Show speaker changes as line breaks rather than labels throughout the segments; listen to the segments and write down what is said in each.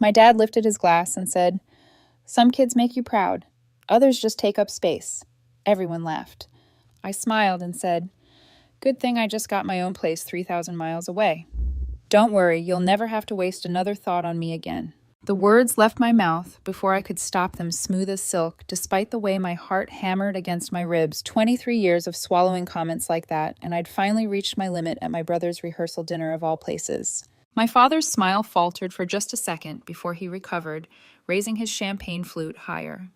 My dad lifted his glass and said, "Some kids make you proud. Others just take up space." Everyone laughed. I smiled and said, "Good thing I just got my own place 3,000 miles away. Don't worry, you'll never have to waste another thought on me again." The words left my mouth before I could stop them smooth as silk, despite the way my heart hammered against my ribs. 23 years of swallowing comments like that, and I'd finally reached my limit at my brother's rehearsal dinner of all places. My father's smile faltered for just a second before he recovered, raising his champagne flute higher.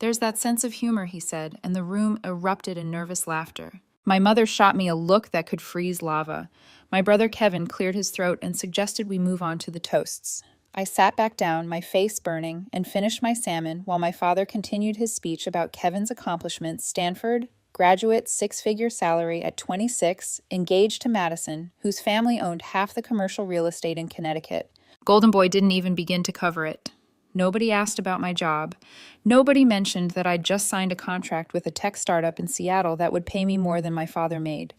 "There's that sense of humor," he said, and the room erupted in nervous laughter. My mother shot me a look that could freeze lava. My brother Kevin cleared his throat and suggested we move on to the toasts. I sat back down, my face burning, and finished my salmon while my father continued his speech about Kevin's accomplishments: Stanford, graduate, six-figure salary at 26, engaged to Madison, whose family owned half the commercial real estate in Connecticut. Golden Boy didn't even begin to cover it. Nobody asked about my job. Nobody mentioned that I'd just signed a contract with a tech startup in Seattle that would pay me more than my father made.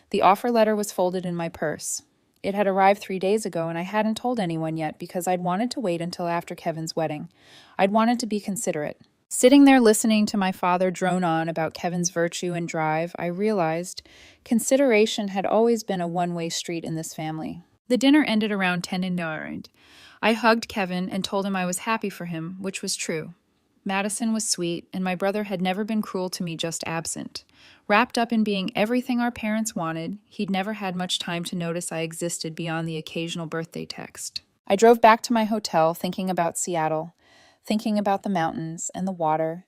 The offer letter was folded in my purse. It had arrived 3 days ago, and I hadn't told anyone yet because I'd wanted to wait until after Kevin's wedding. I'd wanted to be considerate. Sitting there listening to my father drone on about Kevin's virtue and drive, I realized consideration had always been a one-way street in this family. The dinner ended around 10 in the morning. I hugged Kevin and told him I was happy for him, which was true. Madison was sweet, and my brother had never been cruel to me, just absent. Wrapped up in being everything our parents wanted, he'd never had much time to notice I existed beyond the occasional birthday text. I drove back to my hotel thinking about Seattle, thinking about the mountains and the water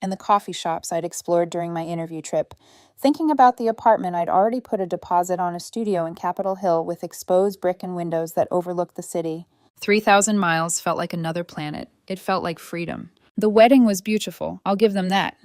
and the coffee shops I'd explored during my interview trip, thinking about the apartment I'd already put a deposit on, a studio in Capitol Hill with exposed brick and windows that overlooked the city. 3,000 miles felt like another planet. It felt like freedom. The wedding was beautiful, I'll give them that.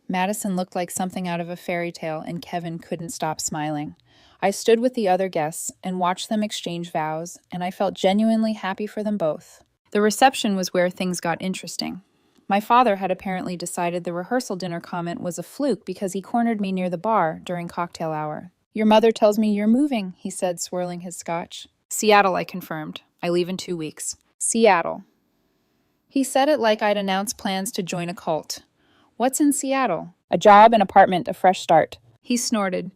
Madison looked like something out of a fairy tale, and Kevin couldn't stop smiling. I stood with the other guests and watched them exchange vows, and I felt genuinely happy for them both. The reception was where things got interesting. My father had apparently decided the rehearsal dinner comment was a fluke because he cornered me near the bar during cocktail hour. "Your mother tells me you're moving," he said, swirling his scotch. "Seattle," I confirmed. "I leave in 2 weeks." Seattle. He said it like I'd announced plans to join a cult. "What's in Seattle?" "A job, an apartment, a fresh start." He snorted.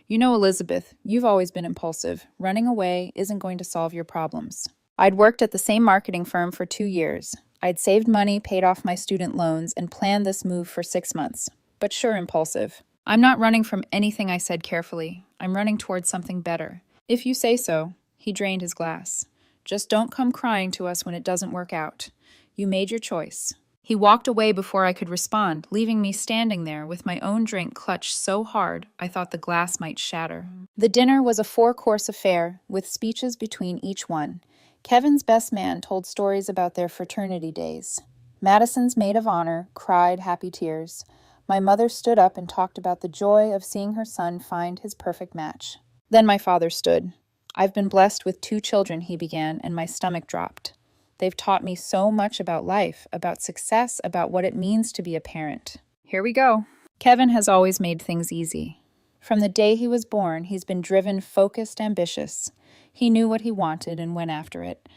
"You know, Elizabeth, you've always been impulsive. Running away isn't going to solve your problems." I'd worked at the same marketing firm for 2 years. I'd saved money, paid off my student loans, and planned this move for 6 months. But sure, impulsive. "I'm not running from anything," I said carefully. "I'm running towards something better." "If you say so." He drained his glass. "Just don't come crying to us when it doesn't work out. You made your choice." He walked away before I could respond, leaving me standing there with my own drink clutched so hard I thought the glass might shatter. The dinner was a 4-course affair, with speeches between each one. Kevin's best man told stories about their fraternity days. Madison's maid of honor cried happy tears. My mother stood up and talked about the joy of seeing her son find his perfect match. Then my father stood. "I've been blessed with 2 children," he began, and my stomach dropped. "They've taught me so much about life, about success, about what it means to be a parent." Here we go. Kevin has always made things easy. From the day he was born, he's been driven, focused, ambitious. He knew what he wanted and went after it.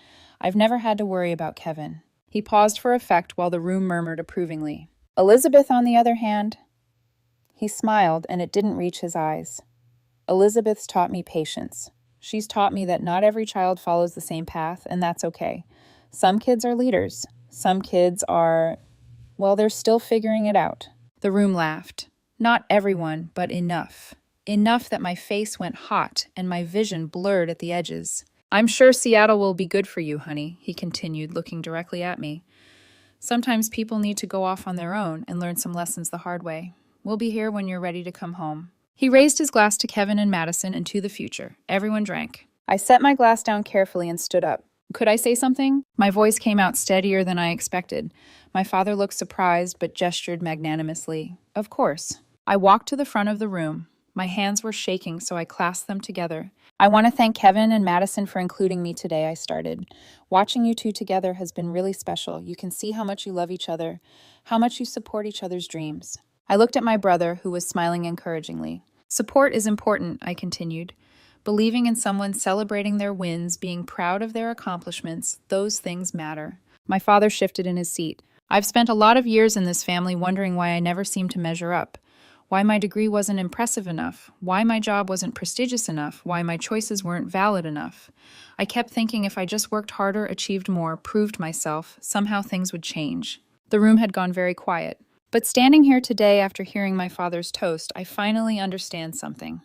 I've never had to worry about Kevin. He paused for effect while the room murmured approvingly. Elizabeth, on the other hand, he smiled, and it didn't reach his eyes. Elizabeth's taught me patience. She's taught me that not every child follows the same path, and that's okay. Some kids are leaders. Some kids are, well, they're still figuring it out. The room laughed. Not everyone, but enough. Enough that my face went hot and my vision blurred at the edges. "I'm sure Seattle will be good for you, honey," he continued, looking directly at me. "Sometimes people need to go off on their own and learn some lessons the hard way. We'll be here when you're ready to come home." He raised his glass to Kevin and Madison and to the future. Everyone drank. I set my glass down carefully and stood up. "Could I say something?" My voice came out steadier than I expected. My father looked surprised but gestured magnanimously. "Of course." I walked to the front of the room. My hands were shaking, so I clasped them together. "I want to thank Kevin and Madison for including me today," I started. "Watching you 2 together has been really special. You can see how much you love each other, how much you support each other's dreams." I looked at my brother, who was smiling encouragingly. "Support is important," I continued. "Believing in someone, celebrating their wins, being proud of their accomplishments, those things matter. My father shifted in his seat. I've spent a lot of years in this family wondering why I never seemed to measure up. Why my degree wasn't impressive enough. Why my job wasn't prestigious enough. Why my choices weren't valid enough. I kept thinking if I just worked harder, achieved more, proved myself, somehow things would change. The room had gone very quiet. But standing here today after hearing my father's toast, I finally understand something.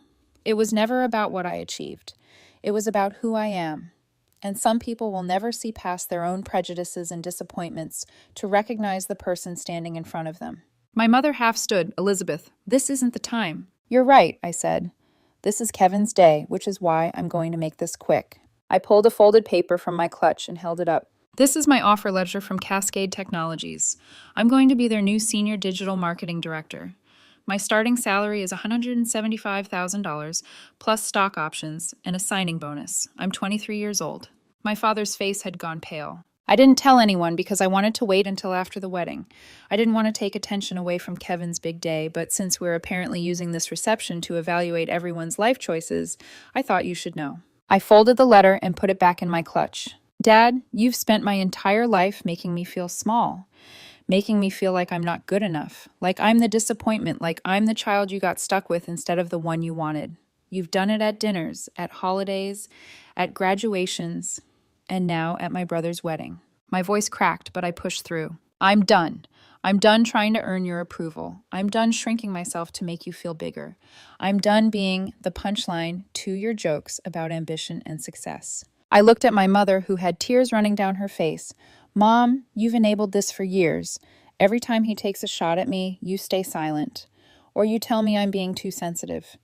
It was never about what I achieved. It was about who I am. And some people will never see past their own prejudices and disappointments to recognize the person standing in front of them. My mother half stood. Elizabeth, this isn't the time. You're right, I said. This is Kevin's day, which is why I'm going to make this quick. I pulled a folded paper from my clutch and held it up. This is my offer letter from Cascade Technologies. I'm going to be their new senior digital marketing director. My starting salary is $175,000 plus stock options and a signing bonus. I'm 23 years old. My father's face had gone pale. I didn't tell anyone because I wanted to wait until after the wedding. I didn't want to take attention away from Kevin's big day, but since we're apparently using this reception to evaluate everyone's life choices, I thought you should know. I folded the letter and put it back in my clutch. Dad, you've spent my entire life making me feel small, making me feel like I'm not good enough, like I'm the disappointment, like I'm the child you got stuck with instead of the one you wanted. You've done it at dinners, at holidays, at graduations, and now at my brother's wedding. My voice cracked, but I pushed through. I'm done. I'm done trying to earn your approval. I'm done shrinking myself to make you feel bigger. I'm done being the punchline to your jokes about ambition and success. I looked at my mother, who had tears running down her face. Mom, you've enabled this for years. Every time he takes a shot at me, you stay silent. Or you tell me I'm being too sensitive.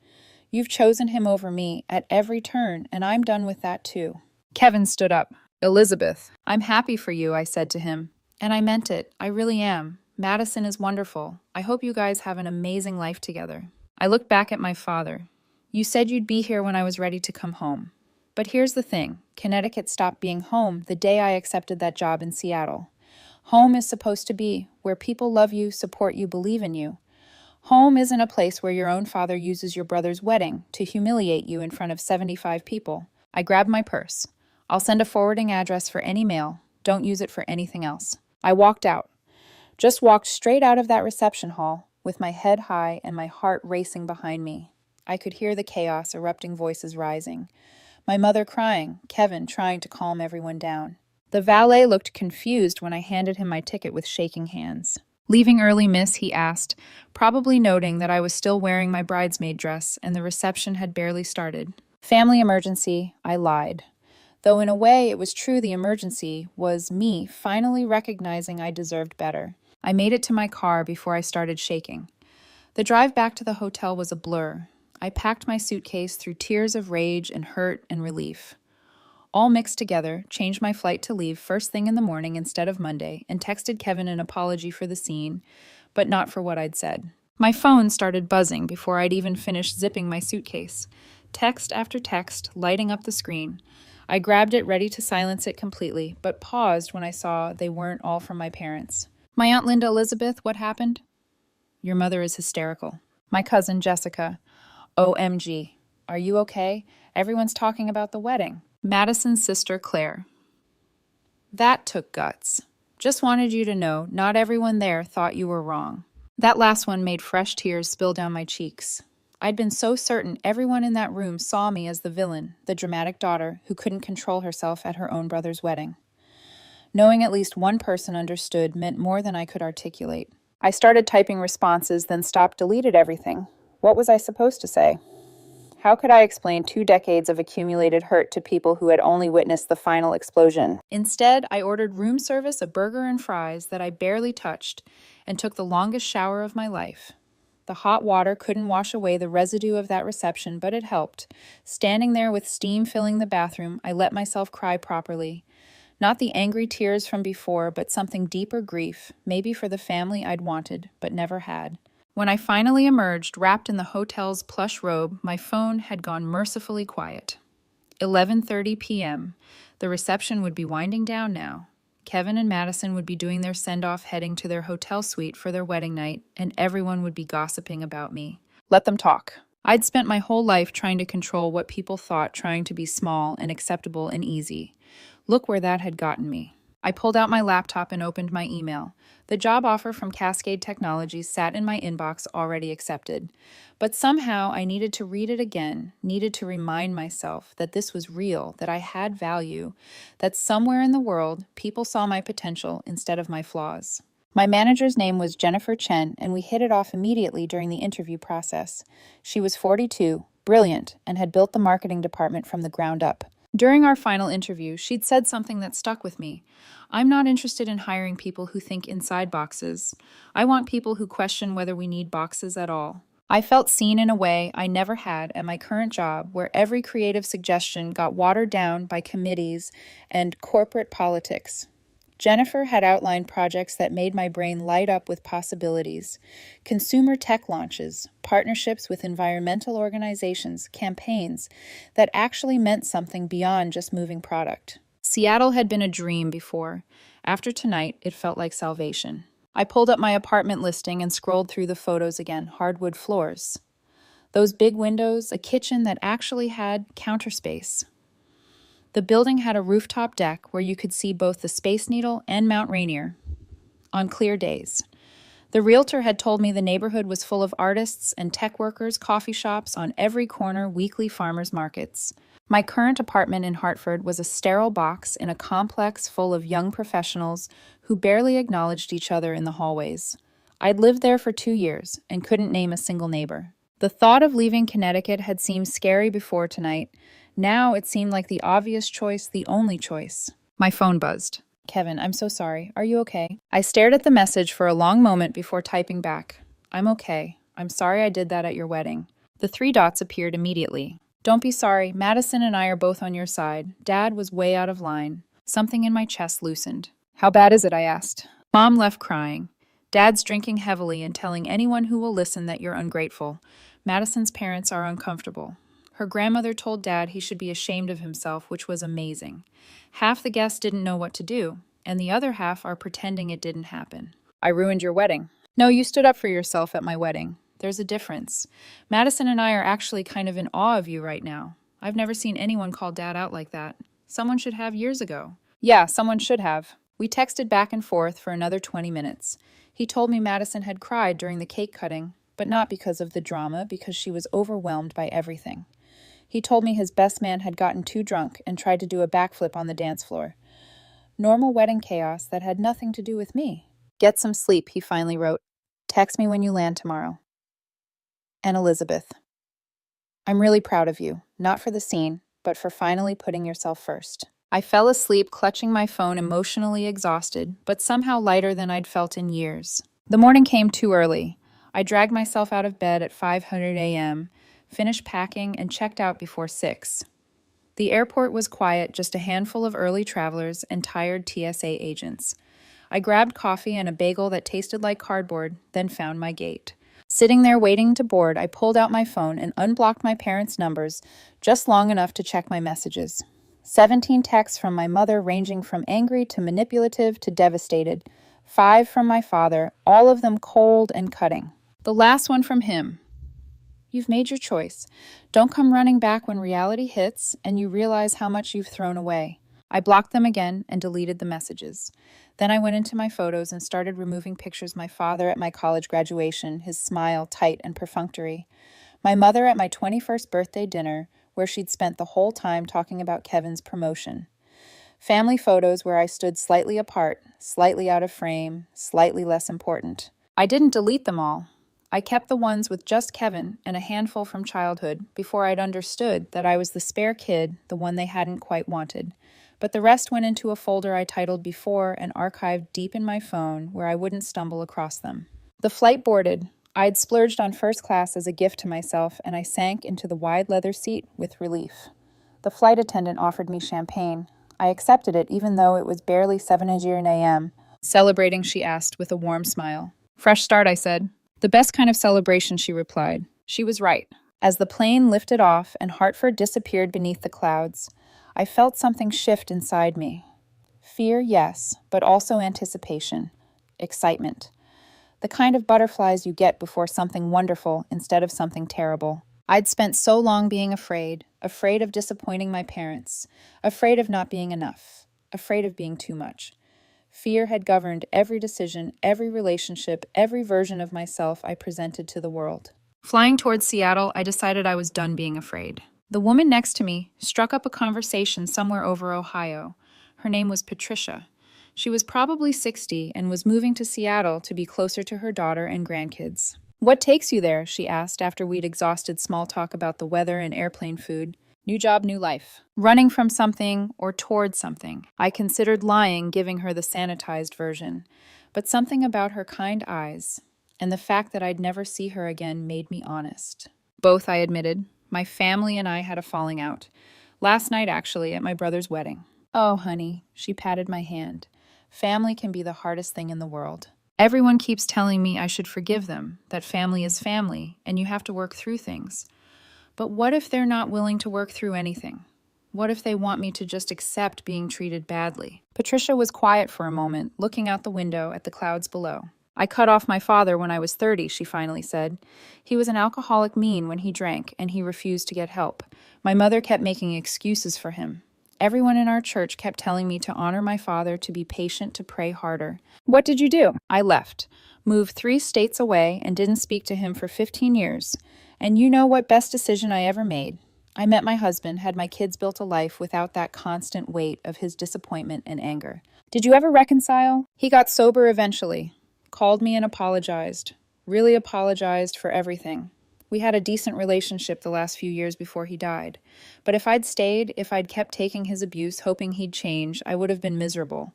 You've chosen him over me at every turn, and I'm done with that too. Kevin stood up. Elizabeth, I'm happy for you, I said to him. And I meant it. I really am. Madison is wonderful. I hope you guys have an amazing life together. I looked back at my father. You said you'd be here when I was ready to come home. But here's the thing. Connecticut stopped being home the day I accepted that job in Seattle. Home is supposed to be where people love you, support you, believe in you. Home isn't a place where your own father uses your brother's wedding to humiliate you in front of 75 people. I grabbed my purse. I'll send a forwarding address for any mail. Don't use it for anything else. I walked out. Just walked straight out of that reception hall with my head high and my heart racing behind me. I could hear the chaos, erupting voices rising. My mother crying, Kevin trying to calm everyone down. The valet looked confused when I handed him my ticket with shaking hands. Leaving early, miss, he asked, probably noting that I was still wearing my bridesmaid dress and the reception had barely started. Family emergency, I lied. Though in a way it was true the emergency was me finally recognizing I deserved better. I made it to my car before I started shaking. The drive back to the hotel was a blur. I packed my suitcase through tears of rage and hurt and relief. All mixed together, changed my flight to leave first thing in the morning instead of Monday, and texted Kevin an apology for the scene, but not for what I'd said. My phone started buzzing before I'd even finished zipping my suitcase. Text after text, lighting up the screen. I grabbed it, ready to silence it completely, but paused when I saw they weren't all from my parents. My Aunt Linda Elizabeth, what happened? Your mother is hysterical. My cousin Jessica. OMG. Are you okay? Everyone's talking about the wedding. Madison's sister Claire. That took guts. Just wanted you to know, not everyone there thought you were wrong. That last one made fresh tears spill down my cheeks. I'd been so certain everyone in that room saw me as the villain, the dramatic daughter who couldn't control herself at her own brother's wedding. Knowing at least one person understood meant more than I could articulate. I started typing responses, then stopped, deleted everything. What was I supposed to say? How could I explain 2 decades of accumulated hurt to people who had only witnessed the final explosion? Instead, I ordered room service, a burger and fries that I barely touched, and took the longest shower of my life. The hot water couldn't wash away the residue of that reception, but it helped. Standing there with steam filling the bathroom, I let myself cry properly. Not the angry tears from before, but something deeper grief, maybe for the family I'd wanted, but never had. When I finally emerged, wrapped in the hotel's plush robe, my phone had gone mercifully quiet. 11:30 p.m. The reception would be winding down now. Kevin and Madison would be doing their send-off, heading to their hotel suite for their wedding night, and everyone would be gossiping about me. Let them talk. I'd spent my whole life trying to control what people thought, trying to be small and acceptable and easy. Look where that had gotten me. I pulled out my laptop and opened my email. The job offer from Cascade Technologies sat in my inbox already accepted. But somehow I needed to read it again, needed to remind myself that this was real, that I had value, that somewhere in the world people saw my potential instead of my flaws. My manager's name was Jennifer Chen, and we hit it off immediately during the interview process. She was 42, brilliant, and had built the marketing department from the ground up. During our final interview, she'd said something that stuck with me. I'm not interested in hiring people who think inside boxes. I want people who question whether we need boxes at all. I felt seen in a way I never had at my current job, where every creative suggestion got watered down by committees and corporate politics. Jennifer had outlined projects that made my brain light up with possibilities: consumer tech launches, partnerships with environmental organizations, campaigns that actually meant something beyond just moving product. Seattle had been a dream before. After tonight, it felt like salvation. I pulled up my apartment listing and scrolled through the photos again. Hardwood floors, those big windows, a kitchen that actually had counter space. The building had a rooftop deck where you could see both the Space Needle and Mount Rainier on clear days. The realtor had told me the neighborhood was full of artists and tech workers, coffee shops on every corner, weekly farmers markets. My current apartment in Hartford was a sterile box in a complex full of young professionals who barely acknowledged each other in the hallways. I'd lived there for 2 years and couldn't name a single neighbor. The thought of leaving Connecticut had seemed scary before tonight. Now it seemed like the obvious choice, the only choice. My phone buzzed. Kevin, I'm so sorry. Are you okay? I stared at the message for a long moment before typing back. I'm okay. I'm sorry I did that at your wedding. The 3 dots appeared immediately. Don't be sorry. Madison and I are both on your side. Dad was way out of line. Something in my chest loosened. How bad is it? I asked. Mom left crying. Dad's drinking heavily and telling anyone who will listen that you're ungrateful. Madison's parents are uncomfortable. Her grandmother told Dad he should be ashamed of himself, which was amazing. Half the guests didn't know what to do, and the other half are pretending it didn't happen. I ruined your wedding. No, you stood up for yourself at my wedding. There's a difference. Madison and I are actually kind of in awe of you right now. I've never seen anyone call Dad out like that. Someone should have years ago. Yeah, someone should have. We texted back and forth for another 20 minutes. He told me Madison had cried during the cake cutting, but not because of the drama, because she was overwhelmed by everything. He told me his best man had gotten too drunk and tried to do a backflip on the dance floor. Normal wedding chaos that had nothing to do with me. Get some sleep, he finally wrote. Text me when you land tomorrow. And Elizabeth. I'm really proud of you, not for the scene, but for finally putting yourself first. I fell asleep clutching my phone, emotionally exhausted, but somehow lighter than I'd felt in years. The morning came too early. I dragged myself out of bed at 5:00 a.m., finished packing, and checked out before 6. The airport was quiet, just a handful of early travelers and tired TSA agents. I grabbed coffee and a bagel that tasted like cardboard, then found my gate. Sitting there waiting to board, I pulled out my phone and unblocked my parents' numbers just long enough to check my messages. 17 texts from my mother, ranging from angry to manipulative to devastated. 5 from my father, all of them cold and cutting. The last one from him. You've made your choice. Don't come running back when reality hits and you realize how much you've thrown away. I blocked them again and deleted the messages. Then I went into my photos and started removing pictures of my father at my college graduation, his smile tight and perfunctory. My mother at my 21st birthday dinner, where she'd spent the whole time talking about Kevin's promotion. Family photos where I stood slightly apart, slightly out of frame, slightly less important. I didn't delete them all. I kept the ones with just Kevin and a handful from childhood before I'd understood that I was the spare kid, the one they hadn't quite wanted. But the rest went into a folder I titled Before and archived deep in my phone where I wouldn't stumble across them. The flight boarded. I'd splurged on first class as a gift to myself, and I sank into the wide leather seat with relief. The flight attendant offered me champagne. I accepted it even though it was barely 7:00 a.m. Celebrating, she asked with a warm smile. Fresh start, I said. The best kind of celebration, she replied. She was right. As the plane lifted off and Hartford disappeared beneath the clouds, I felt something shift inside me. Fear, yes, but also anticipation. Excitement. The kind of butterflies you get before something wonderful instead of something terrible. I'd spent so long being afraid of disappointing my parents, afraid of not being enough, afraid of being too much. Fear had governed every decision, every relationship, every version of myself I presented to the world. Flying towards Seattle, I decided I was done being afraid. The woman next to me struck up a conversation somewhere over Ohio. Her name was Patricia. She was probably 60 and was moving to Seattle to be closer to her daughter and grandkids. "What takes you there?" she asked after we'd exhausted small talk about the weather and airplane food. "New job, new life. Running from something or toward something." I considered lying, giving her the sanitized version. But something about her kind eyes and the fact that I'd never see her again made me honest. "Both," I admitted. "My family and I had a falling out. Last night, actually, at my brother's wedding." "Oh, honey," she patted my hand. "Family can be the hardest thing in the world. Everyone keeps telling me I should forgive them, that family is family, and you have to work through things. But what if they're not willing to work through anything? What if they want me to just accept being treated badly?" Patricia was quiet for a moment, looking out the window at the clouds below. "I cut off my father when I was 30, she finally said. "He was an alcoholic mean when he drank, and he refused to get help. My mother kept making excuses for him. Everyone in our church kept telling me to honor my father, to be patient, to pray harder. What did you do?" "I left, moved 3 states away, and didn't speak to him for 15 years. And you know what best decision I ever made? I met my husband, had my kids, built a life without that constant weight of his disappointment and anger." "Did you ever reconcile?" "He got sober eventually. Called me and apologized. Really apologized for everything. We had a decent relationship the last few years before he died. But if I'd stayed, if I'd kept taking his abuse, hoping he'd change, I would have been miserable.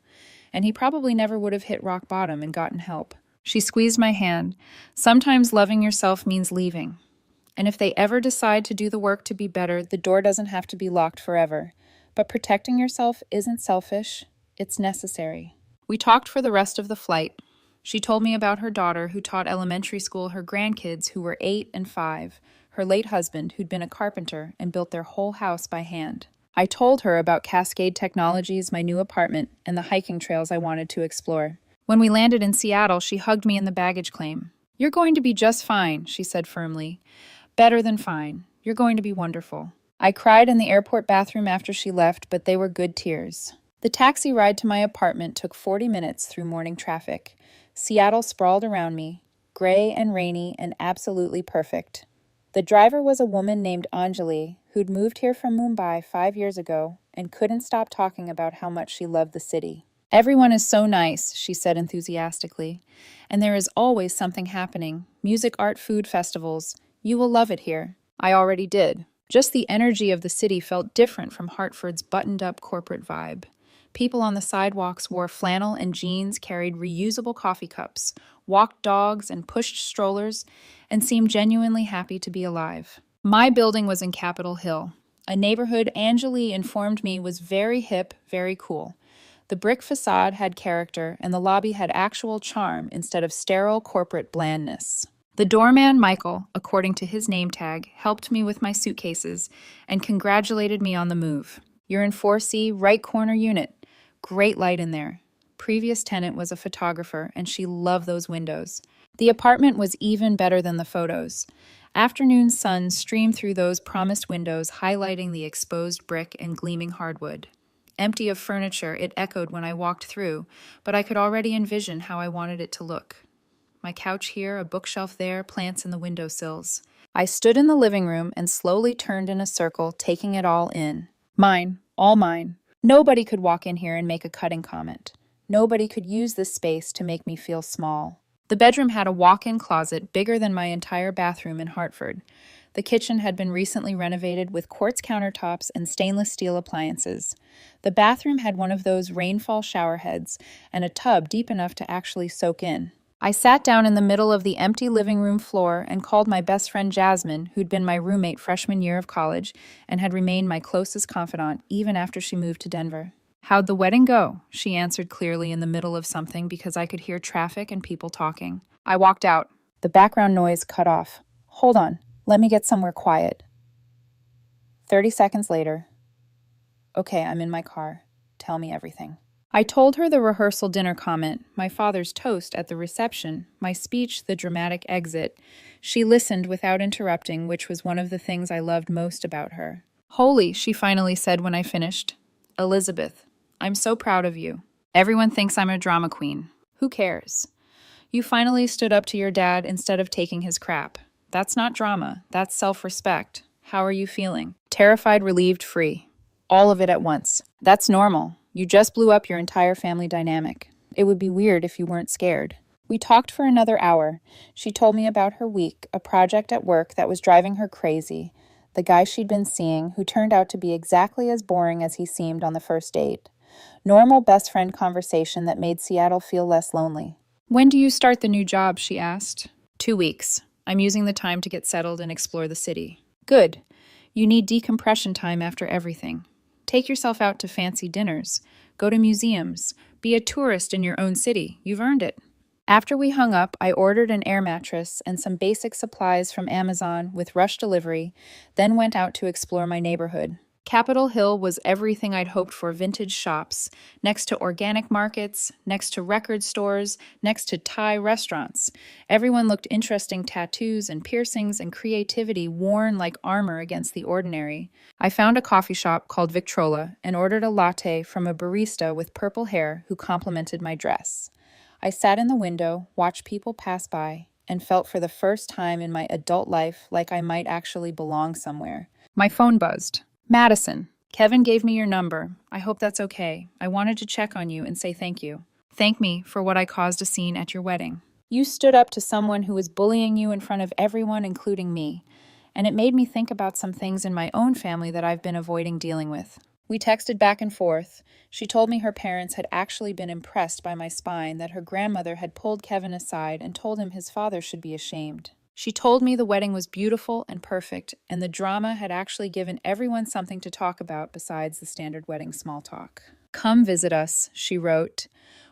And he probably never would have hit rock bottom and gotten help." She squeezed my hand. "Sometimes loving yourself means leaving. And if they ever decide to do the work to be better, the door doesn't have to be locked forever. But protecting yourself isn't selfish, it's necessary." We talked for the rest of the flight. She told me about her daughter, who taught elementary school, her grandkids, who were 8 and 5, her late husband, who'd been a carpenter and built their whole house by hand. I told her about Cascade Technologies, my new apartment, and the hiking trails I wanted to explore. When we landed in Seattle, she hugged me in the baggage claim. "You're going to be just fine," she said firmly. "Better than fine. You're going to be wonderful." I cried in the airport bathroom after she left, but they were good tears. The taxi ride to my apartment took 40 minutes through morning traffic. Seattle sprawled around me, gray and rainy and absolutely perfect. The driver was a woman named Anjali, who'd moved here from Mumbai 5 years ago and couldn't stop talking about how much she loved the city. "Everyone is so nice," she said enthusiastically. "And there is always something happening. Music, art, food, festivals. You will love it here." I already did. Just the energy of the city felt different from Hartford's buttoned-up corporate vibe. People on the sidewalks wore flannel and jeans, carried reusable coffee cups, walked dogs and pushed strollers, and seemed genuinely happy to be alive. My building was in Capitol Hill, a neighborhood Anjali informed me was very hip, very cool. The brick facade had character, and the lobby had actual charm instead of sterile corporate blandness. The doorman, Michael, according to his name tag, helped me with my suitcases and congratulated me on the move. "You're in 4C, right corner unit. Great light in there." Previous tenant was a photographer, and she loved those windows. The apartment was even better than the photos. Afternoon sun streamed through those promised windows, highlighting the exposed brick and gleaming hardwood. Empty of furniture, it echoed when I walked through, but I could already envision how I wanted it to look. My couch here, a bookshelf there, plants in the windowsills. I stood in the living room and slowly turned in a circle, taking it all in. Mine, all mine. Nobody could walk in here and make a cutting comment. Nobody could use this space to make me feel small. The bedroom had a walk-in closet bigger than my entire bathroom in Hartford. The kitchen had been recently renovated with quartz countertops and stainless steel appliances. The bathroom had one of those rainfall shower heads and a tub deep enough to actually soak in. I sat down in the middle of the empty living room floor and called my best friend Jasmine, who'd been my roommate freshman year of college and had remained my closest confidant even after she moved to Denver. "How'd the wedding go?" she answered clearly in the middle of something because I could hear traffic and people talking. I walked out. The background noise cut off. "Hold on, let me get somewhere quiet." 30 seconds later. "Okay, I'm in my car. Tell me everything." I told her the rehearsal dinner comment, my father's toast at the reception, my speech, the dramatic exit. She listened without interrupting, which was one of the things I loved most about her. "Holy," she finally said when I finished. "Elizabeth, I'm so proud of you. Everyone thinks I'm a drama queen. Who cares? You finally stood up to your dad instead of taking his crap. That's not drama, that's self-respect. How are you feeling? Terrified, relieved, free. All of it at once. That's normal. You just blew up your entire family dynamic. It would be weird if you weren't scared. We talked for another hour. She told me about her week, a project at work that was driving her crazy, the guy she'd been seeing who turned out to be exactly as boring as he seemed on the first date. Normal best friend conversation that made Seattle feel less lonely. When do you start the new job? She asked. 2 weeks. I'm using the time to get settled and explore the city. Good. You need decompression time after everything. Take yourself out to fancy dinners. Go to museums. Be a tourist in your own city. You've earned it. After we hung up, I ordered an air mattress and some basic supplies from Amazon with rush delivery, then went out to explore my neighborhood. Capitol Hill was everything I'd hoped for: vintage shops, next to organic markets, next to record stores, next to Thai restaurants. Everyone looked interesting: tattoos and piercings and creativity worn like armor against the ordinary. I found a coffee shop called Victrola and ordered a latte from a barista with purple hair who complimented my dress. I sat in the window, watched people pass by, and felt for the first time in my adult life like I might actually belong somewhere. My phone buzzed. Madison, Kevin gave me your number. I hope that's okay. I wanted to check on you and say thank you. Thank me for what I caused a scene at your wedding. You stood up to someone who was bullying you in front of everyone, including me. And it made me think about some things in my own family that I've been avoiding dealing with. We texted back and forth. She told me her parents had actually been impressed by my spine, that her grandmother had pulled Kevin aside and told him his father should be ashamed. She told me the wedding was beautiful and perfect, and the drama had actually given everyone something to talk about besides the standard wedding small talk. Come visit us, she wrote.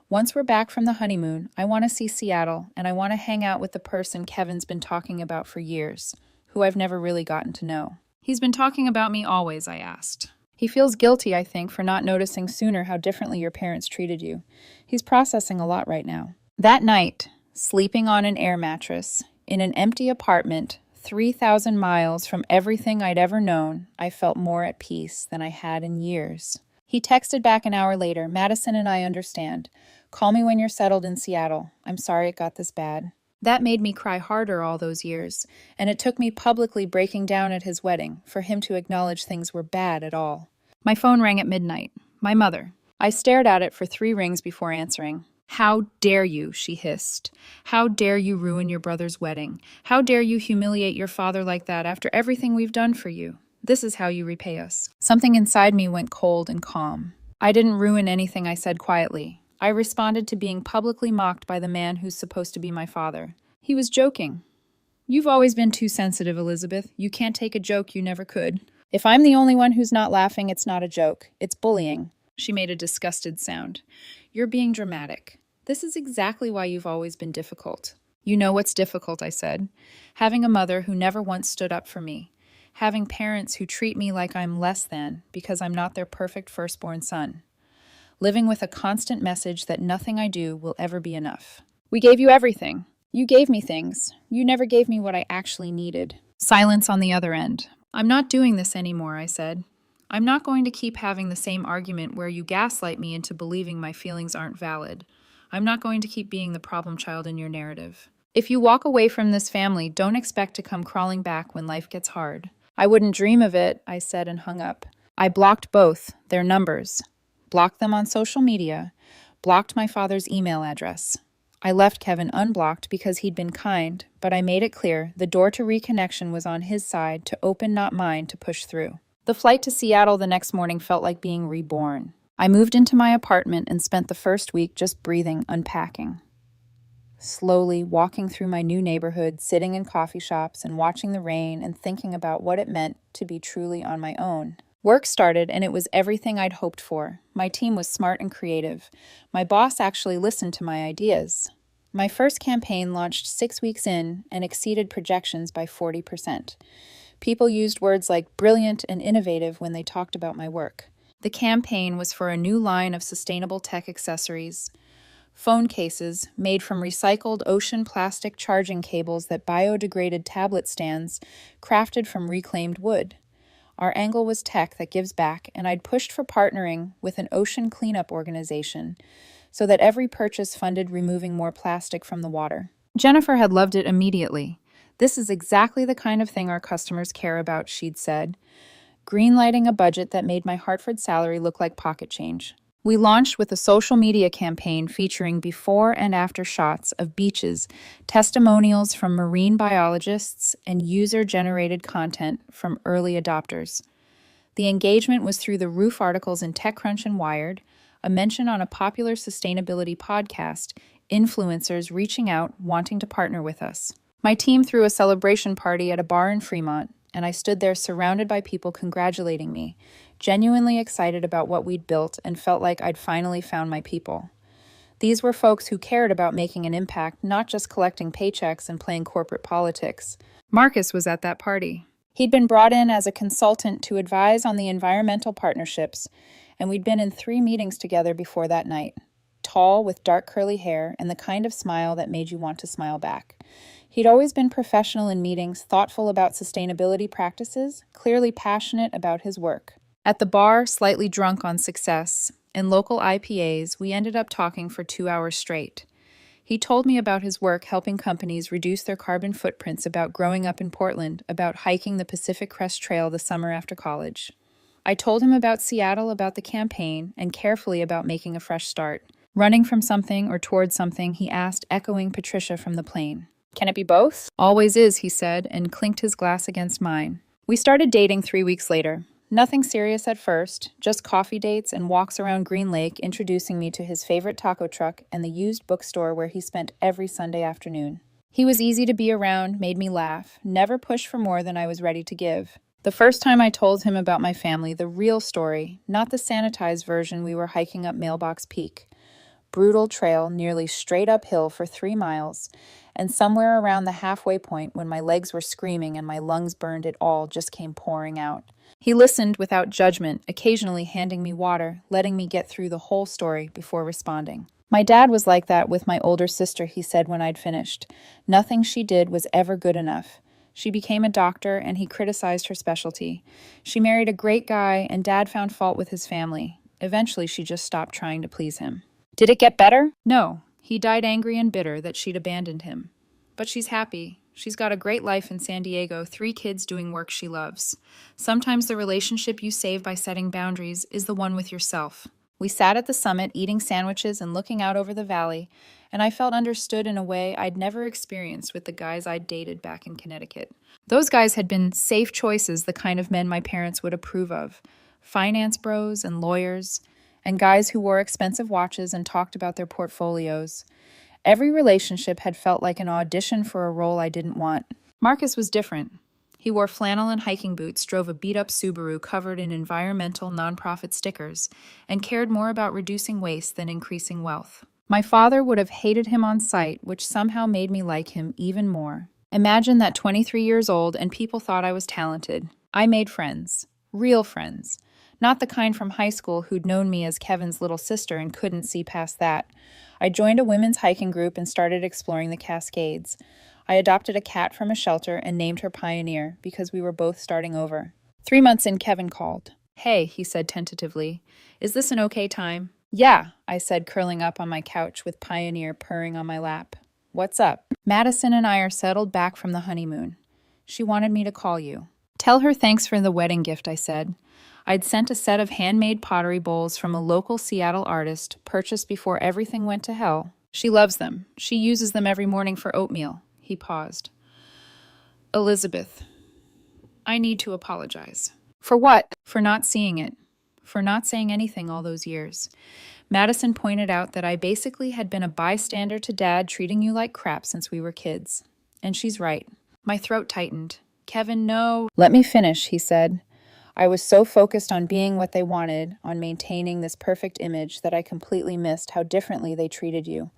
Once we're back from the honeymoon, I want to see Seattle, and I want to hang out with the person Kevin's been talking about for years, who I've never really gotten to know. He's been talking about me always, I asked. He feels guilty, I think, for not noticing sooner how differently your parents treated you. He's processing a lot right now. That night, sleeping on an air mattress, in an empty apartment, 3,000 miles from everything I'd ever known, I felt more at peace than I had in years. He texted back an hour later, Madison and I understand. Call me when you're settled in Seattle. I'm sorry it got this bad. That made me cry harder all those years, and it took me publicly breaking down at his wedding for him to acknowledge things were bad at all. My phone rang at midnight. My mother. I stared at it for 3 rings before answering. How dare you, she hissed. How dare you ruin your brother's wedding? How dare you humiliate your father like that after everything we've done for you? This is how you repay us. Something inside me went cold and calm. I didn't ruin anything, I said quietly. I responded to being publicly mocked by the man who's supposed to be my father. He was joking. You've always been too sensitive, Elizabeth. You can't take a joke you never could. If I'm the only one who's not laughing, it's not a joke. It's bullying. She made a disgusted sound. You're being dramatic. This is exactly why you've always been difficult. You know what's difficult, I said. Having a mother who never once stood up for me. Having parents who treat me like I'm less than because I'm not their perfect firstborn son. Living with a constant message that nothing I do will ever be enough. We gave you everything. You gave me things. You never gave me what I actually needed. Silence on the other end. I'm not doing this anymore, I said. I'm not going to keep having the same argument where you gaslight me into believing my feelings aren't valid. I'm not going to keep being the problem child in your narrative. If you walk away from this family, don't expect to come crawling back when life gets hard. I wouldn't dream of it, I said and hung up. I blocked both, their numbers. Blocked them on social media. Blocked my father's email address. I left Kevin unblocked because he'd been kind, but I made it clear the door to reconnection was on his side, to open, not mine, to push through. The flight to Seattle the next morning felt like being reborn. I moved into my apartment and spent the first week just breathing, unpacking. Slowly walking through my new neighborhood, sitting in coffee shops and watching the rain and thinking about what it meant to be truly on my own. Work started and it was everything I'd hoped for. My team was smart and creative. My boss actually listened to my ideas. My first campaign launched 6 weeks in and exceeded projections by 40%. People used words like brilliant and innovative when they talked about my work. The campaign was for a new line of sustainable tech accessories. Phone cases made from recycled ocean plastic charging cables that biodegraded tablet stands crafted from reclaimed wood. Our angle was tech that gives back, and I'd pushed for partnering with an ocean cleanup organization so that every purchase funded removing more plastic from the water. Jennifer had loved it immediately. "This is exactly the kind of thing our customers care about," she'd said, greenlighting a budget that made my Hartford salary look like pocket change. We launched with a social media campaign featuring before and after shots of beaches, testimonials from marine biologists, and user-generated content from early adopters. The engagement was through the roof articles in TechCrunch and Wired, a mention on a popular sustainability podcast, influencers reaching out wanting to partner with us. My team threw a celebration party at a bar in Fremont, and I stood there surrounded by people congratulating me, genuinely excited about what we'd built and felt like I'd finally found my people. These were folks who cared about making an impact, not just collecting paychecks and playing corporate politics. Marcus was at that party. He'd been brought in as a consultant to advise on the environmental partnerships, and we'd been in 3 meetings together before that night. Tall, with dark curly hair, and the kind of smile that made you want to smile back. He'd always been professional in meetings, thoughtful about sustainability practices, clearly passionate about his work. At the bar, slightly drunk on success, and local IPAs, we ended up talking for 2 hours straight. He told me about his work helping companies reduce their carbon footprints, about growing up in Portland, about hiking the Pacific Crest Trail the summer after college. I told him about Seattle, about the campaign, and carefully about making a fresh start. Running from something or towards something, he asked, echoing Patricia from the plane. "Can it be both?" "Always is," he said, and clinked his glass against mine. We started dating 3 weeks later. Nothing serious at first, just coffee dates and walks around Green Lake, introducing me to his favorite taco truck and the used bookstore where he spent every Sunday afternoon. He was easy to be around, made me laugh, never pushed for more than I was ready to give. The first time I told him about my family, the real story, not the sanitized version, we were hiking up Mailbox Peak. Brutal trail, nearly straight uphill for 3 miles, and somewhere around the halfway point, when my legs were screaming and my lungs burned, it all just came pouring out. He listened without judgment, occasionally handing me water, letting me get through the whole story before responding. "My dad was like that with my older sister," he said when I'd finished. "Nothing she did was ever good enough. She became a doctor, and he criticized her specialty. She married a great guy, and Dad found fault with his family. Eventually, she just stopped trying to please him." "Did it get better?" "No. He died angry and bitter that she'd abandoned him. But she's happy. She's got a great life in San Diego, 3 kids doing work she loves. Sometimes the relationship you save by setting boundaries is the one with yourself." We sat at the summit, eating sandwiches and looking out over the valley, and I felt understood in a way I'd never experienced with the guys I'd dated back in Connecticut. Those guys had been safe choices, the kind of men my parents would approve of. Finance bros and lawyers, and guys who wore expensive watches and talked about their portfolios. Every relationship had felt like an audition for a role I didn't want. Marcus was different. He wore flannel and hiking boots, drove a beat-up Subaru covered in environmental nonprofit stickers, and cared more about reducing waste than increasing wealth. My father would have hated him on sight, which somehow made me like him even more. Imagine that 23 years old and people thought I was talented. I made friends. Real friends. Not the kind from high school who'd known me as Kevin's little sister and couldn't see past that. I joined a women's hiking group and started exploring the Cascades. I adopted a cat from a shelter and named her Pioneer because we were both starting over. 3 months in, Kevin called. "Hey," he said tentatively, "is this an okay time?" "Yeah," I said, curling up on my couch with Pioneer purring on my lap. "What's up?" "Madison and I are settled back from the honeymoon. She wanted me to call you." "Tell her thanks for the wedding gift," I said. I'd sent a set of handmade pottery bowls from a local Seattle artist, purchased before everything went to hell. "She loves them. She uses them every morning for oatmeal." He paused. "Elizabeth, I need to apologize." "For what?" "For not seeing it. For not saying anything all those years. Madison pointed out that I basically had been a bystander to Dad treating you like crap since we were kids. And she's right." My throat tightened. "Kevin, no." "Let me finish," he said. "I was so focused on being what they wanted, on maintaining this perfect image, that I completely missed how differently they treated you.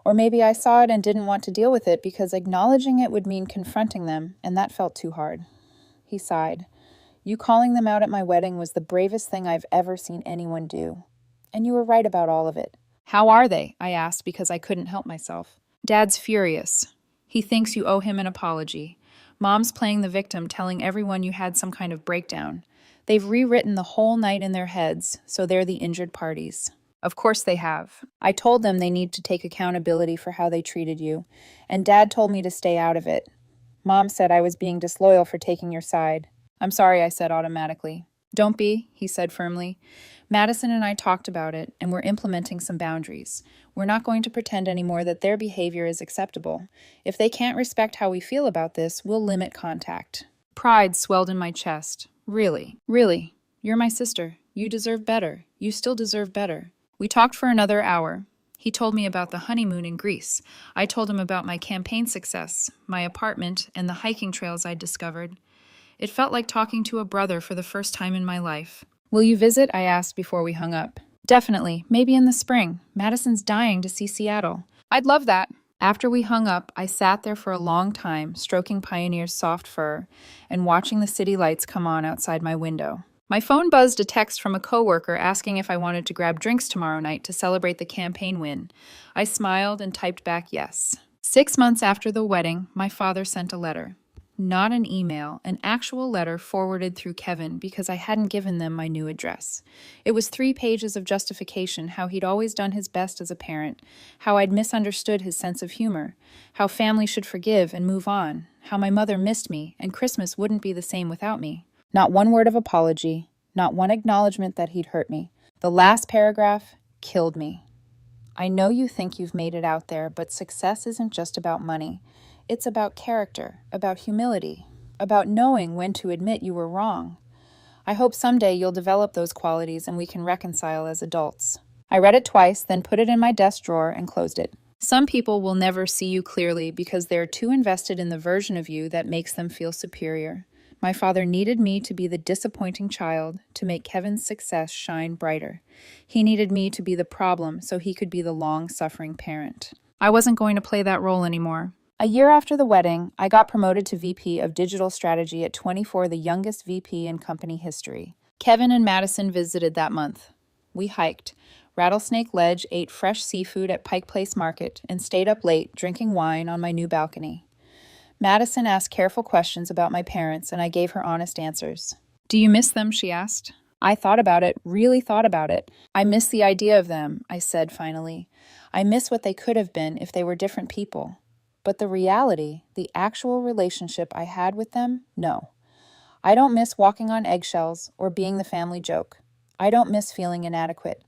Or maybe I saw it and didn't want to deal with it because acknowledging it would mean confronting them, and that felt too hard." He sighed. "You calling them out at my wedding was the bravest thing I've ever seen anyone do. And you were right about all of it." "How are they?" I asked because I couldn't help myself. "Dad's furious. He thinks you owe him an apology. Mom's playing the victim, telling everyone you had some kind of breakdown. They've rewritten the whole night in their heads, so they're the injured parties." Of course they have. I told them they need to take accountability for how they treated you, and Dad told me to stay out of it. Mom said I was being disloyal for taking your side. I'm sorry, I said automatically. Don't be, he said firmly. Madison and I talked about it, and we're implementing some boundaries. We're not going to pretend anymore that their behavior is acceptable. If they can't respect how we feel about this, we'll limit contact. Pride swelled in my chest. Really, you're my sister. You deserve better. You still deserve better. We talked for another hour. He told me about the honeymoon in Greece. I told him about my campaign success, my apartment, and the hiking trails I'd discovered. It felt like talking to a brother for the first time in my life. Will you visit? I asked before we hung up. Definitely, maybe in the spring. Madison's dying to see Seattle. I'd love that. After we hung up, I sat there for a long time, stroking Pioneer's soft fur and watching the city lights come on outside my window. My phone buzzed a text from a coworker asking if I wanted to grab drinks tomorrow night to celebrate the campaign win. I smiled and typed back yes. 6 months after the wedding, my father sent a letter. Not an email, an actual letter forwarded through Kevin because I hadn't given them my new address. It was 3 pages of justification how he'd always done his best as a parent, how I'd misunderstood his sense of humor, how family should forgive and move on, how my mother missed me and Christmas wouldn't be the same without me. Not one word of apology, not one acknowledgement that he'd hurt me. The last paragraph killed me. I know you think you've made it out there, but success isn't just about money. It's about character, about humility, about knowing when to admit you were wrong. I hope someday you'll develop those qualities and we can reconcile as adults. I read it twice, then put it in my desk drawer and closed it. Some people will never see you clearly because they're too invested in the version of you that makes them feel superior. My father needed me to be the disappointing child to make Kevin's success shine brighter. He needed me to be the problem so he could be the long-suffering parent. I wasn't going to play that role anymore. A year after the wedding, I got promoted to VP of Digital Strategy at 24, the youngest VP in company history. Kevin and Madison visited that month. We hiked, Rattlesnake Ledge, ate fresh seafood at Pike Place Market, and stayed up late drinking wine on my new balcony. Madison asked careful questions about my parents, and I gave her honest answers. Do you miss them? She asked. I thought about it, really thought about it. I miss the idea of them, I said finally. I miss what they could have been if they were different people. But the reality, the actual relationship I had with them, no. I don't miss walking on eggshells or being the family joke. I don't miss feeling inadequate.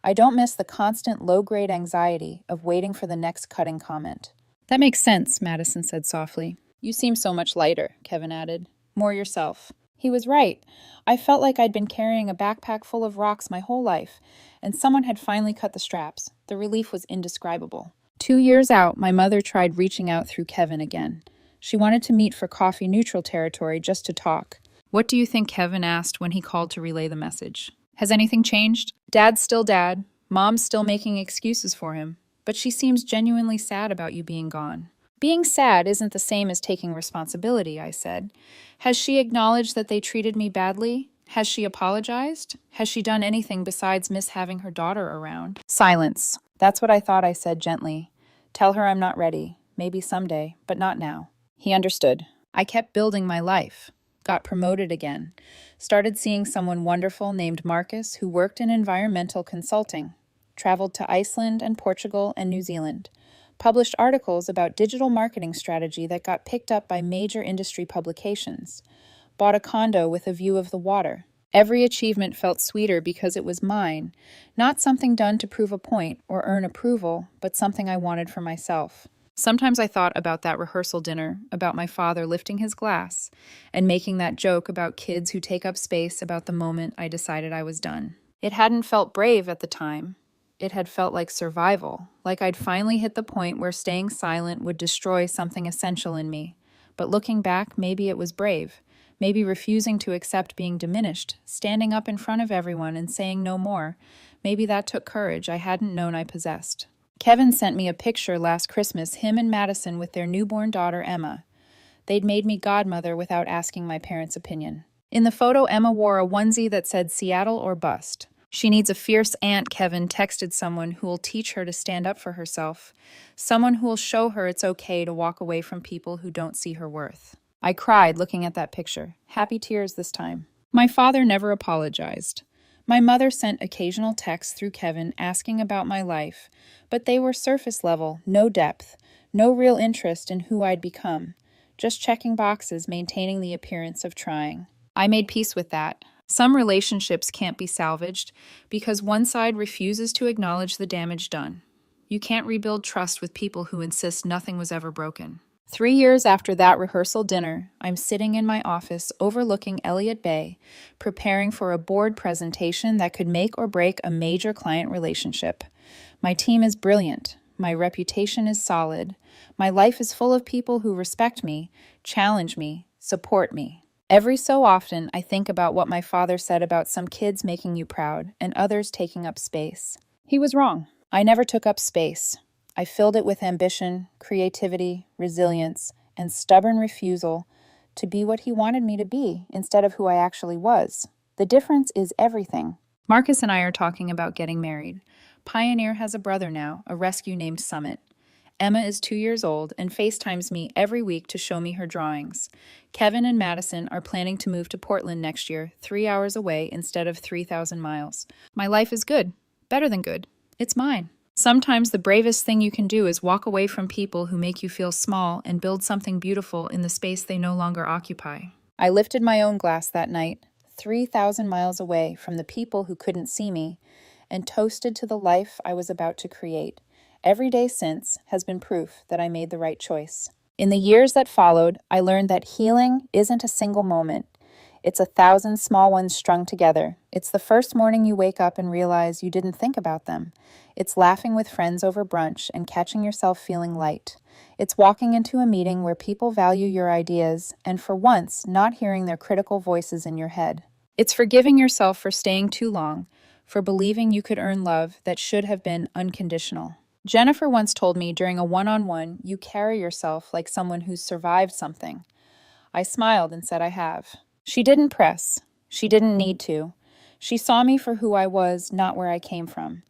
I don't miss the constant low-grade anxiety of waiting for the next cutting comment. That makes sense, Madison said softly. You seem so much lighter, Kevin added. More yourself. He was right. I felt like I'd been carrying a backpack full of rocks my whole life, and someone had finally cut the straps. The relief was indescribable. 2 years out, my mother tried reaching out through Kevin again. She wanted to meet for coffee neutral territory just to talk. What do you think Kevin asked when he called to relay the message? Has anything changed? Dad's still dad. Mom's still making excuses for him. But she seems genuinely sad about you being gone. Being sad isn't the same as taking responsibility, I said. Has she acknowledged that they treated me badly? Has she apologized? Has she done anything besides miss having her daughter around? Silence. That's what I thought, I said gently. Tell her I'm not ready. Maybe someday, but not now. He understood. I kept building my life. Got promoted again. Started seeing someone wonderful named Marcus who worked in environmental consulting. Traveled to Iceland and Portugal and New Zealand. Published articles about digital marketing strategy that got picked up by major industry publications. Bought a condo with a view of the water. Every achievement felt sweeter because it was mine, not something done to prove a point or earn approval, but something I wanted for myself. Sometimes I thought about that rehearsal dinner, about my father lifting his glass, and making that joke about kids who take up space about the moment I decided I was done. It hadn't felt brave at the time. It had felt like survival, like I'd finally hit the point where staying silent would destroy something essential in me. But looking back, maybe it was brave. Maybe refusing to accept being diminished, standing up in front of everyone and saying no more. Maybe that took courage I hadn't known I possessed. Kevin sent me a picture last Christmas, him and Madison with their newborn daughter, Emma. They'd made me godmother without asking my parents' opinion. In the photo, Emma wore a onesie that said Seattle or bust. She needs a fierce aunt, Kevin texted someone who will teach her to stand up for herself. Someone who will show her it's okay to walk away from people who don't see her worth. I cried looking at that picture. Happy tears this time. My father never apologized. My mother sent occasional texts through Kevin asking about my life, but they were surface level, no depth, no real interest in who I'd become, just checking boxes, maintaining the appearance of trying. I made peace with that. Some relationships can't be salvaged because one side refuses to acknowledge the damage done. You can't rebuild trust with people who insist nothing was ever broken. 3 years after that rehearsal dinner, I'm sitting in my office overlooking Elliott Bay, preparing for a board presentation that could make or break a major client relationship. My team is brilliant. My reputation is solid. My life is full of people who respect me, challenge me, support me. Every so often, I think about what my father said about some kids making you proud and others taking up space. He was wrong. I never took up space. I filled it with ambition, creativity, resilience, and stubborn refusal to be what he wanted me to be instead of who I actually was. The difference is everything. Marcus and I are talking about getting married. Pioneer has a brother now, a rescue named Summit. Emma is 2 years old and FaceTimes me every week to show me her drawings. Kevin and Madison are planning to move to Portland next year, 3 hours away instead of 3,000 miles. My life is good. Better than good. It's mine. Sometimes the bravest thing you can do is walk away from people who make you feel small and build something beautiful in the space they no longer occupy. I lifted my own glass that night, 3,000 miles away from the people who couldn't see me, and toasted to the life I was about to create. Every day since has been proof that I made the right choice. In the years that followed, I learned that healing isn't a single moment. It's 1,000 small ones strung together. It's the first morning you wake up and realize you didn't think about them. It's laughing with friends over brunch and catching yourself feeling light. It's walking into a meeting where people value your ideas and for once not hearing their critical voices in your head. It's forgiving yourself for staying too long, for believing you could earn love that should have been unconditional. Jennifer once told me during a one-on-one, you carry yourself like someone who's survived something. I smiled and said I have. She didn't press. She didn't need to. She saw me for who I was, not where I came from.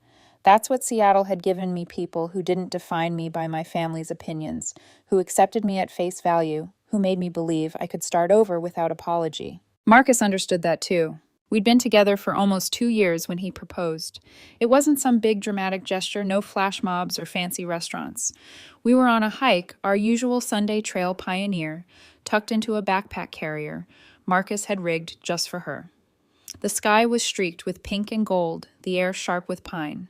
That's what Seattle had given me, people who didn't define me by my family's opinions, who accepted me at face value, who made me believe I could start over without apology. Marcus understood that too. We'd been together for almost 2 years when he proposed. It wasn't some big dramatic gesture, no flash mobs or fancy restaurants. We were on a hike, our usual Sunday trail Pioneer, tucked into a backpack carrier Marcus had rigged just for her. The sky was streaked with pink and gold, the air sharp with pine.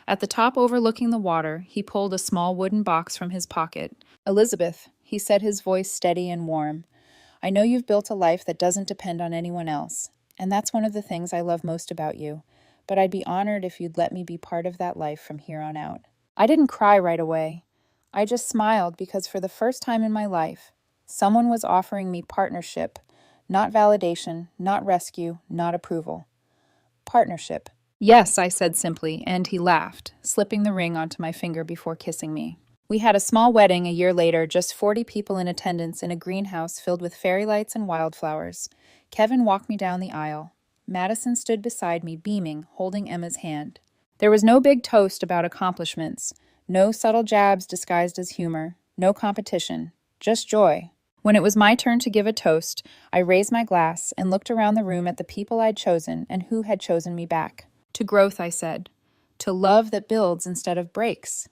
At the top overlooking the water, he pulled a small wooden box from his pocket. "Elizabeth," he said, his voice steady and warm, "I know you've built a life that doesn't depend on anyone else. And that's one of the things I love most about you, but I'd be honored if you'd let me be part of that life from here on out." I didn't cry right away. I just smiled because for the first time in my life, someone was offering me partnership, not validation, not rescue, not approval. Partnership. "Yes," I said simply, and he laughed, slipping the ring onto my finger before kissing me. We had a small wedding a year later, just 40 people in attendance in a greenhouse filled with fairy lights and wildflowers. Kevin walked me down the aisle. Madison stood beside me, beaming, holding Emma's hand. There was no big toast about accomplishments, no subtle jabs disguised as humor, no competition, just joy. When it was my turn to give a toast, I raised my glass and looked around the room at the people I'd chosen and who had chosen me back. To growth, I said. To love that builds instead of breaks.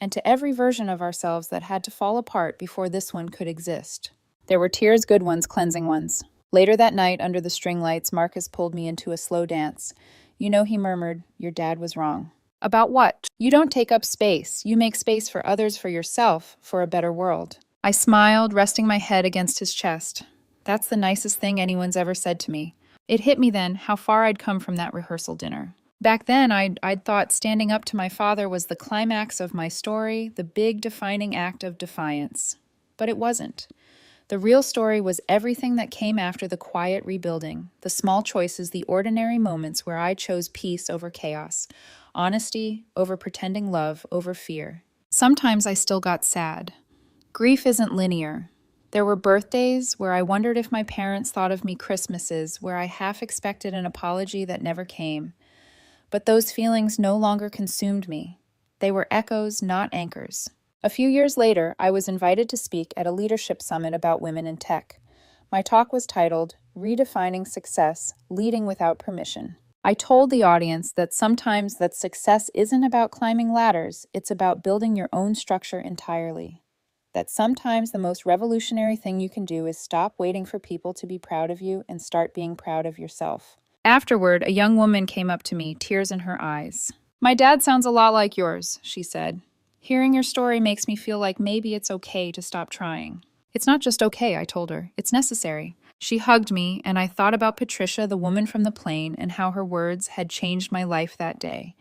And to every version of ourselves that had to fall apart before this one could exist. There were tears, good ones, cleansing ones. Later that night, under the string lights, Marcus pulled me into a slow dance. "You know," he murmured, "your dad was wrong." "About what?" "You don't take up space. You make space for others, for yourself, for a better world." I smiled, resting my head against his chest. That's the nicest thing anyone's ever said to me. It hit me then how far I'd come from that rehearsal dinner. Back then, I'd thought standing up to my father was the climax of my story, the big defining act of defiance. But it wasn't. The real story was everything that came after the quiet rebuilding, the small choices, the ordinary moments where I chose peace over chaos, honesty over pretending love over fear. Sometimes I still got sad. Grief isn't linear. There were birthdays where I wondered if my parents thought of me, Christmases where I half expected an apology that never came. But those feelings no longer consumed me. They were echoes, not anchors. A few years later, I was invited to speak at a leadership summit about women in tech. My talk was titled, "Redefining Success, Leading Without Permission." I told the audience that sometimes that success isn't about climbing ladders, it's about building your own structure entirely. That sometimes the most revolutionary thing you can do is stop waiting for people to be proud of you and start being proud of yourself. Afterward, a young woman came up to me, tears in her eyes. "My dad sounds a lot like yours," she said. "Hearing your story makes me feel like maybe it's okay to stop trying." "It's not just okay," I told her. "It's necessary." She hugged me, and I thought about Patricia, the woman from the plane, and how her words had changed my life that day.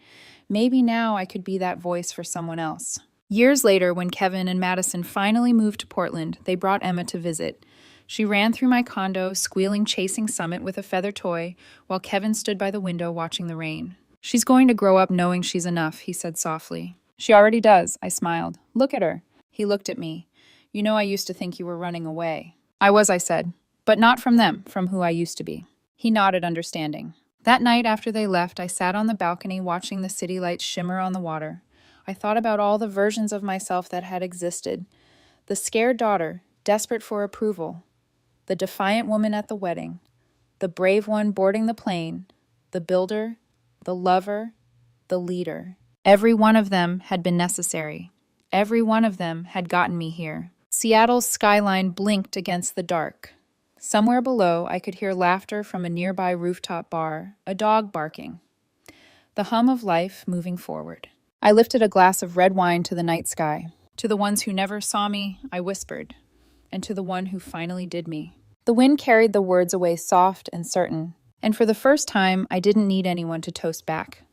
Maybe now I could be that voice for someone else. Years later, when Kevin and Madison finally moved to Portland, they brought Emma to visit. She ran through my condo, squealing Chasing Summit with a feather toy, while Kevin stood by the window watching the rain. "She's going to grow up knowing she's enough," he said softly. "She already does," I smiled. "Look at her." He looked at me. "You know, I used to think you were running away." "I was," I said. "But not from them, from who I used to be." He nodded, understanding. That night after they left, I sat on the balcony watching the city lights shimmer on the water. I thought about all the versions of myself that had existed. The scared daughter, desperate for approval. The defiant woman at the wedding. The brave one boarding the plane. The builder. The lover. The leader. Every one of them had been necessary. Every one of them had gotten me here. Seattle's skyline blinked against the dark. Somewhere below, I could hear laughter from a nearby rooftop bar, a dog barking. The hum of life moving forward. I lifted a glass of red wine to the night sky. To the ones who never saw me, I whispered. And to the one who finally did me. The wind carried the words away soft and certain. And for the first time, I didn't need anyone to toast back.